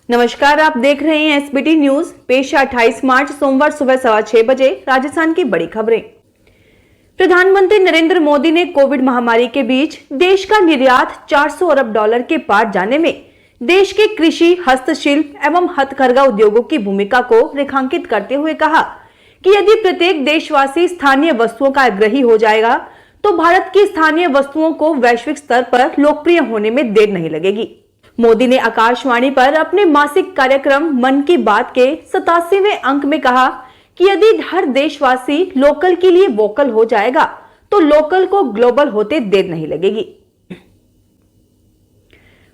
नमस्कार, आप देख रहे हैं एसबीटी न्यूज। पेश है 28 मार्च सोमवार सुबह 6:15 बजे राजस्थान की बड़ी खबरें। प्रधानमंत्री नरेंद्र मोदी ने कोविड महामारी के बीच देश का निर्यात 400 अरब डॉलर के पार जाने में देश के कृषि, हस्तशिल्प एवं हथकरघा उद्योगों की भूमिका को रेखांकित करते हुए कहा कि यदि प्रत्येक देशवासी स्थानीय वस्तुओं का आग्रही हो जाएगा तो भारत की स्थानीय वस्तुओं को वैश्विक स्तर पर लोकप्रिय होने में देर नहीं लगेगी। मोदी ने आकाशवाणी पर अपने मासिक कार्यक्रम मन की बात के 87वें अंक में कहा कि यदि हर देशवासी लोकल के लिए वोकल हो जाएगा तो लोकल को ग्लोबल होते देर नहीं लगेगी।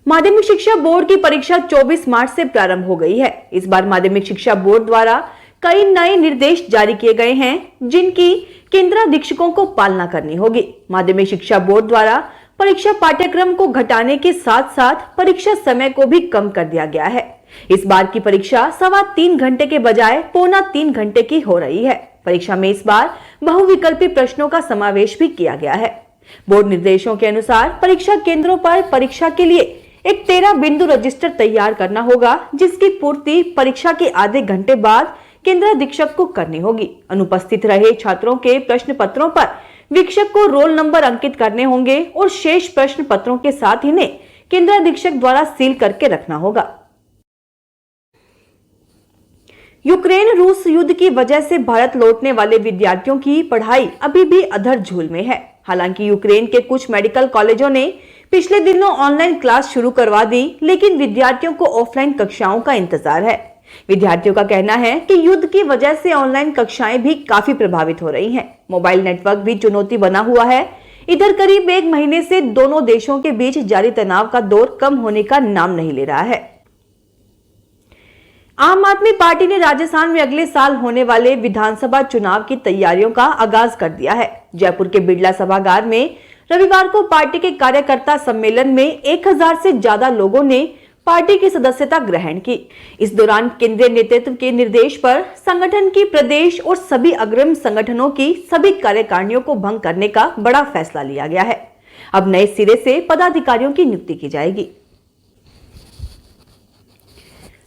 माध्यमिक शिक्षा बोर्ड की परीक्षा 24 मार्च से प्रारंभ हो गई है। इस बार माध्यमिक शिक्षा बोर्ड द्वारा कई नए निर्देश जारी किए गए हैं जिनकी केंद्राधीक्षकों को पालना करनी होगी। माध्यमिक शिक्षा बोर्ड द्वारा परीक्षा पाठ्यक्रम को घटाने के साथ साथ परीक्षा समय को भी कम कर दिया गया है। इस बार की परीक्षा 3.25 घंटे के बजाय 2.25 घंटे की हो रही है। परीक्षा में इस बार बहुविकल्पी प्रश्नों का समावेश भी किया गया है। बोर्ड निर्देशों के अनुसार परीक्षा केंद्रों पर परीक्षा के लिए एक 13 बिंदु रजिस्टर तैयार करना होगा, जिसकी पूर्ति परीक्षा के आधे घंटे बाद केंद्राधीक्षक को करनी होगी। अनुपस्थित रहे छात्रों के प्रश्न पत्रों पर वीक्षक को रोल नंबर अंकित करने होंगे और शेष प्रश्न पत्रों के साथ इन्हें केंद्राधीक्षक द्वारा सील करके रखना होगा। यूक्रेन रूस युद्ध की वजह से भारत लौटने वाले विद्यार्थियों की पढ़ाई अभी भी अधर झूल में है। हालांकि यूक्रेन के कुछ मेडिकल कॉलेजों ने पिछले दिनों ऑनलाइन क्लास शुरू करवा दी, लेकिन विद्यार्थियों को ऑफलाइन कक्षाओं का इंतजार है। विद्यार्थियों का कहना है कि युद्ध की वजह से ऑनलाइन कक्षाएं भी काफी प्रभावित हो रही हैं। मोबाइल नेटवर्क भी चुनौती बना हुआ है। इधर करीब 1 महीने से दोनों देशों के बीच जारी तनाव का दौर कम होने का नाम नहीं ले रहा है। आम आदमी पार्टी ने राजस्थान में अगले साल होने वाले विधानसभा चुनाव की तैयारियों का आगाज कर दिया है। जयपुर के बिड़ला सभागार में रविवार को पार्टी के कार्यकर्ता सम्मेलन में 1000 से ज्यादा लोगों ने पार्टी की सदस्यता ग्रहण की। इस दौरान केंद्रीय नेतृत्व के निर्देश पर संगठन की प्रदेश और सभी अग्रणी संगठनों की सभी कार्यकारिणियों को भंग करने का बड़ा फैसला लिया गया है। अब नए सिरे से पदाधिकारियों की नियुक्ति की जाएगी।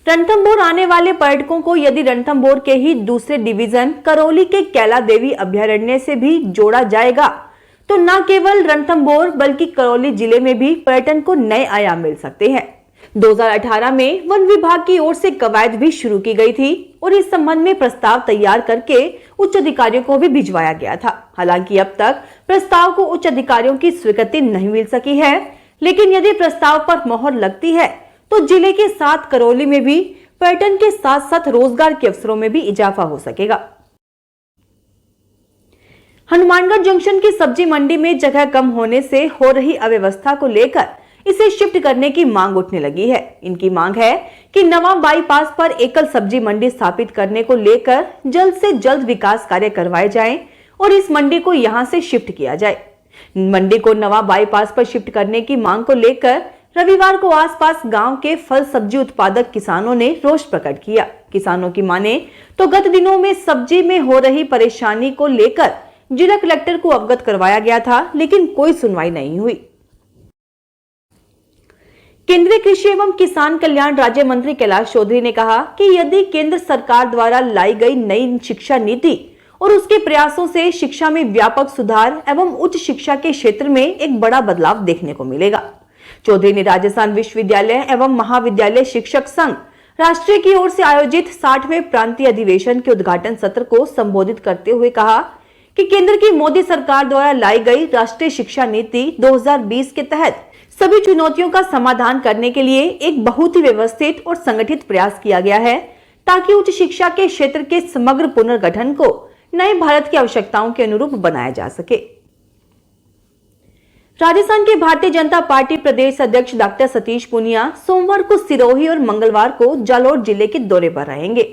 रणथंभौर आने वाले पर्यटकों को यदि रणथंभौर के ही दूसरे डिवीजन करौली के कैला देवी अभयारण्य से भी जोड़ा जाएगा तो न केवल रणथंभौर बल्कि करौली जिले में भी पर्यटन को नए आयाम मिल सकते हैं। 2018 में वन विभाग की ओर से कवायद भी शुरू की गई थी और इस संबंध में प्रस्ताव तैयार करके उच्च अधिकारियों को भी भिजवाया गया था। हालांकि अब तक प्रस्ताव को उच्च अधिकारियों की स्वीकृति नहीं मिल सकी है, लेकिन यदि प्रस्ताव पर मोहर लगती है तो जिले के साथ करौली में भी पर्यटन के साथ साथ रोजगार के अवसरों में भी इजाफा हो सकेगा। हनुमानगढ़ जंक्शन की सब्जी मंडी में जगह कम होने से हो रही अव्यवस्था को लेकर इसे शिफ्ट करने की मांग उठने लगी है। इनकी मांग है कि नवा बाईपास पर एकल सब्जी मंडी स्थापित करने को लेकर जल्द से जल्द विकास कार्य करवाए जाएं और इस मंडी को यहां से शिफ्ट किया जाए। मंडी को नवा बाईपास पर शिफ्ट करने की मांग को लेकर रविवार को आसपास गांव के फल सब्जी उत्पादक किसानों ने रोष प्रकट किया। किसानों की माने तो गत दिनों में सब्जी में हो रही परेशानी को लेकर जिला कलेक्टर को अवगत करवाया गया था, लेकिन कोई सुनवाई नहीं हुई। केंद्रीय कृषि एवं किसान कल्याण राज्य मंत्री कैलाश चौधरी ने कहा कि यदि केंद्र सरकार द्वारा लाई गई नई शिक्षा नीति और उसके प्रयासों से शिक्षा में व्यापक सुधार एवं उच्च शिक्षा के क्षेत्र में एक बड़ा बदलाव देखने को मिलेगा। चौधरी ने राजस्थान विश्वविद्यालय एवं महाविद्यालय शिक्षक संघ राष्ट्रीय की ओर से आयोजित 60वें प्रांतीय अधिवेशन के उद्घाटन सत्र को संबोधित करते हुए कहा कि केंद्र की मोदी सरकार द्वारा लाई गई राष्ट्रीय शिक्षा नीति 2020 के तहत सभी चुनौतियों का समाधान करने के लिए एक बहुत ही व्यवस्थित और संगठित प्रयास किया गया है, ताकि उच्च शिक्षा के क्षेत्र के समग्र पुनर्गठन को नए भारत की आवश्यकताओं के अनुरूप बनाया जा सके। राजस्थान के भारतीय जनता पार्टी प्रदेश अध्यक्ष डॉक्टर सतीश पूनिया सोमवार को सिरोही और मंगलवार को जालोर जिले के दौरे पर रहेंगे।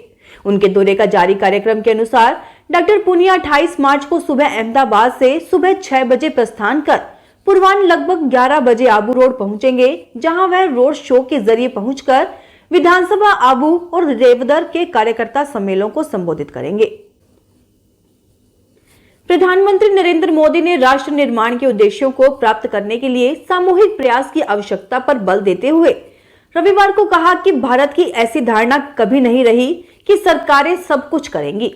उनके दौरे का जारी कार्यक्रम के अनुसार डॉक्टर पूनिया 28 मार्च को सुबह अहमदाबाद से सुबह 6 बजे प्रस्थान कर पूर्वान्ह लगभग 11 बजे आबू रोड पहुंचेंगे, जहां वह रोड शो के जरिए पहुंचकर विधानसभा आबू और रेवदर के कार्यकर्ता सम्मेलनों को संबोधित करेंगे। प्रधानमंत्री नरेंद्र मोदी ने राष्ट्र निर्माण के उद्देश्यों को प्राप्त करने के लिए सामूहिक प्रयास की आवश्यकता पर बल देते हुए रविवार को कहा कि भारत की ऐसी धारणा कभी नहीं रही कि सरकारें सब कुछ करेंगी।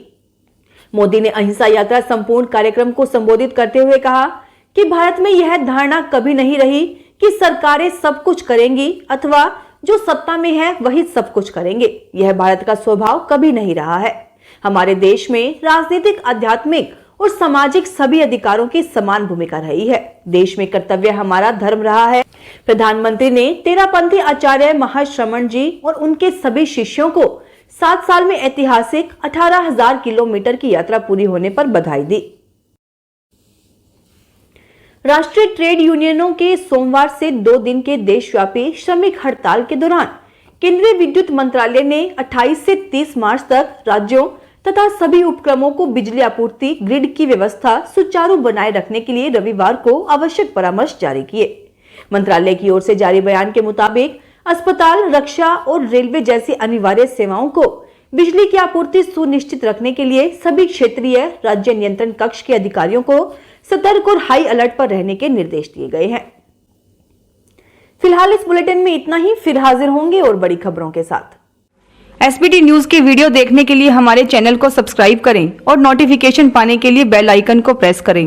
मोदी ने अहिंसा यात्रा संपूर्ण कार्यक्रम को संबोधित करते हुए कहा कि भारत में यह धारणा कभी नहीं रही कि सरकारें सब कुछ करेंगी अथवा जो सत्ता में है वही सब कुछ करेंगे। यह भारत का स्वभाव कभी नहीं रहा है। हमारे देश में राजनीतिक, आध्यात्मिक और सामाजिक सभी अधिकारों की समान भूमिका रही है। देश में कर्तव्य हमारा धर्म रहा है। प्रधानमंत्री ने तेरापंथी आचार्य महाश्रमण जी और उनके सभी शिष्यों को 7 साल में ऐतिहासिक 18,000 किलोमीटर की यात्रा पूरी होने पर बधाई दी। राष्ट्रीय ट्रेड यूनियनों के सोमवार से 2 दिन के देशव्यापी श्रमिक हड़ताल के दौरान केंद्रीय विद्युत मंत्रालय ने 28 से 30 मार्च तक राज्यों तथा सभी उपक्रमों को बिजली आपूर्ति ग्रिड की व्यवस्था सुचारू बनाए रखने के लिए रविवार को आवश्यक परामर्श जारी किए। मंत्रालय की ओर से जारी बयान के मुताबिक अस्पताल, रक्षा और रेलवे जैसी अनिवार्य सेवाओं को बिजली की आपूर्ति सुनिश्चित रखने के लिए सभी क्षेत्रीय राज्य नियंत्रण कक्ष के अधिकारियों को सतर्क और हाई अलर्ट पर रहने के निर्देश दिए गए हैं। फिलहाल इस बुलेटिन में इतना ही। फिर हाजिर होंगे और बड़ी खबरों के साथ। एसबीटी न्यूज के वीडियो देखने के लिए हमारे चैनल को सब्सक्राइब करें और नोटिफिकेशन पाने के लिए बेल आइकन को प्रेस करें।